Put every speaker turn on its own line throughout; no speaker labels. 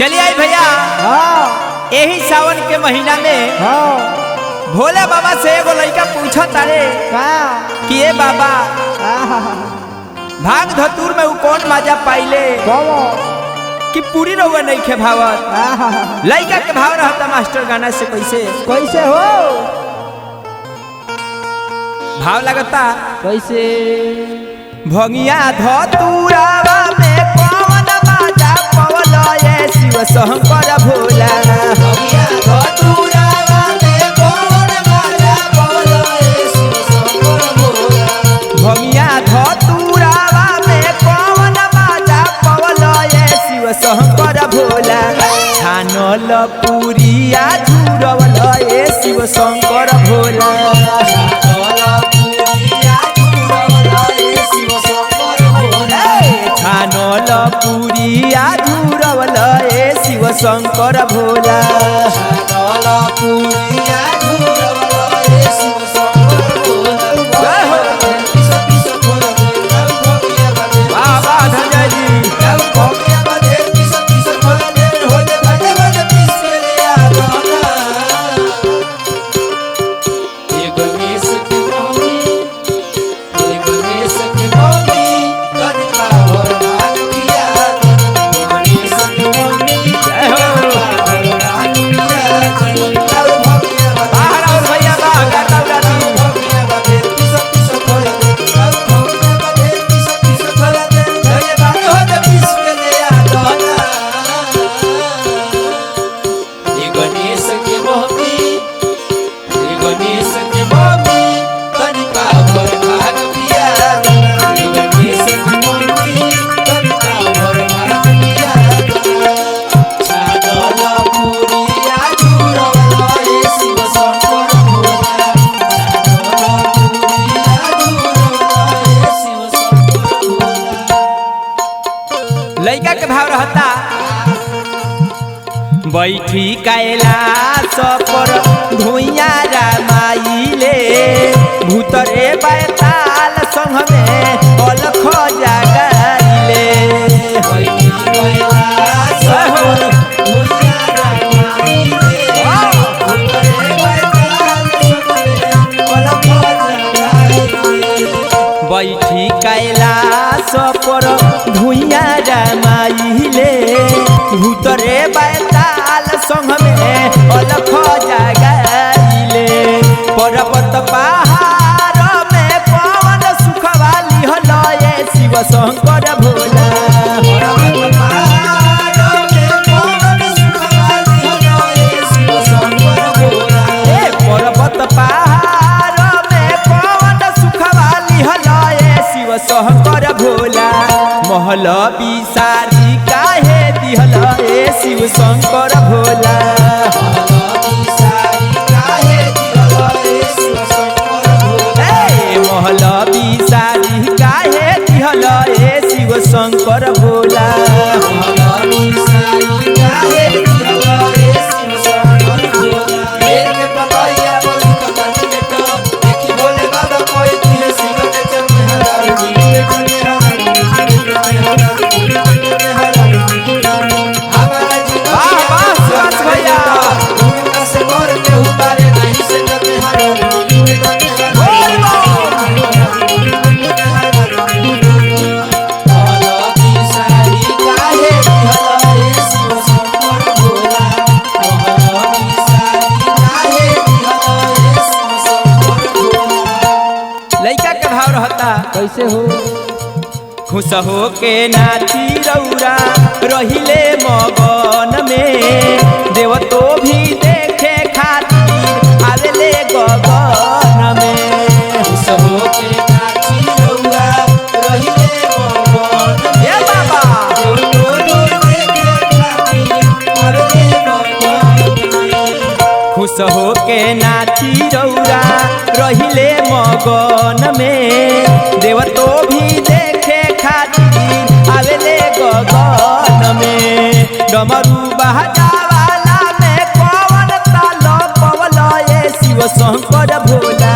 चलिए आई भैया यही सावन के महीना में भोले बाबा से एगो लड़का पूछा तारे कि ये बाबा भांग धतूर में कौन मजा पाइले कि पूरी रहुआ नहीं खे भावत लड़का के भाव रहता मास्टर गाना से कैसे
कैसे हो
भाव लगता
कैसे
भंगिया धतूरावा में कौन मजा पवल ये शिव शंकर भोला
भंगिया धतूरावा में कौन मजा पवल ये शिव शंकर भोला
भंगिया धतूरावा में कौन मजा पवल ये शिव शंकर भोला छानल पुरिया झूरवल ये शिव शंकर भोला छानल पुरिया झूरवल ये शिव शंकर भोला बाबा धनजय जी लड़का के भाव रहता बैठी कैलाश पर धुइया रामाइले भूतरे बैताल संग में अलख जागाइले
बैठी कैलाश पर धुइया रामाइले भूतरे बैताल संग में अलख जागाइले
बैठी कैलाश पर धुइया रामाइले भूतरे बैताल संग में अलख जागाइले पर्वत पहाड़ में पवन सुखवा लिहल ये शिव शंकर भोला
पर्वत पहाड़ में पवन सुखवा लिहल ये शिव शंकर भोला
पर्वत पहाड़ में पवन सुखवा लिहल ये शिव शंकर भोला महल बिसारी काहे दिहल ये शिव शंकर भोला महल बिसारी काहे दिहल ये शिव शंकर भोला लड़का के भाव रहता
कैसे हो
खुश हो के नाची रौरा रहिले मगन में देव तो भी देखे खातिर आवेले गगन में
खुश हो के नाची रौरा रहिले मगन
ये बाबा
देव तो भी देखे खातिर आवेले गगन में
खुश हो के नाची रौरा रहिले मगन में देव तो भी देखे खातिर आवेले गगन में डमरू बहजावाला में पवन ताल पवल ये शिव शंकर भोला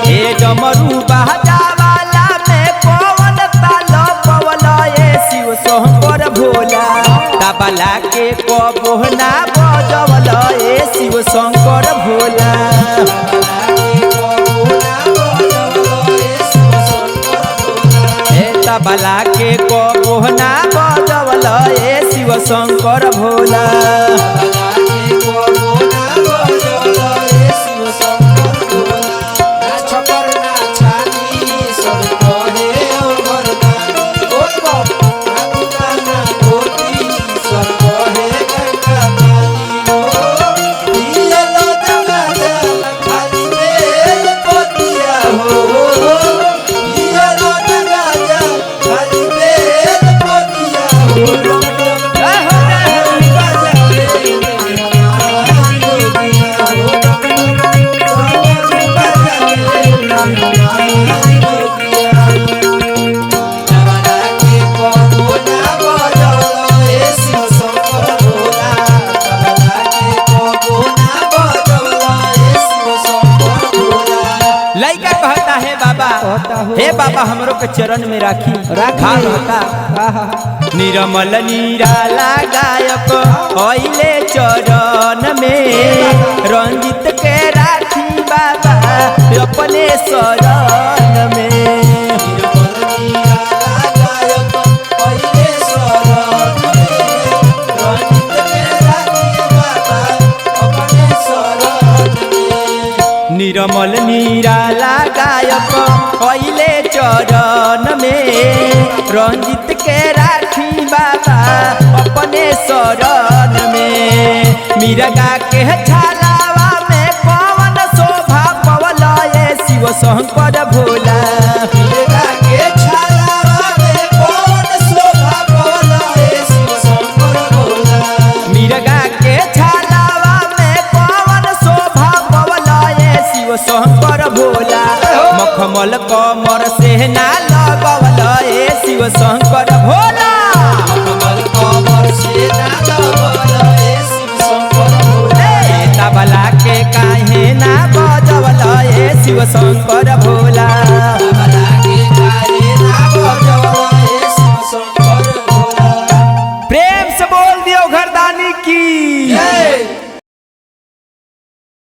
हे डमरू बहजावाला भोला हे तबला के कोना बजवल ए शिव शंकर भोला लइका कहता है बाबा हे बाबा हमरो के चरण में राखी राखा निर्मल निराला गायक होइले चरण में रंजित के राखी बाबा अपने शरण में निर्मल निराला गायक होइले चरण में रंजित के राखी बाबा अपने शरण में मिर्गा के छालावा में पवन शोभा पवल ए शिव शंकर भोला मिर्गा के छालावा में पवन शोभा पवल ए शिव शंकर भोला मिर्गा के छालावा में पवन शोभा पवल ए शिव शंकर भोला मखमल कमर से ना लगवल ए शिव शंकर भोला मखमल कमर से ना लगवल ए शिव शंकर भोला तबला के काहे ना बजवल ए शिव शंकर भोला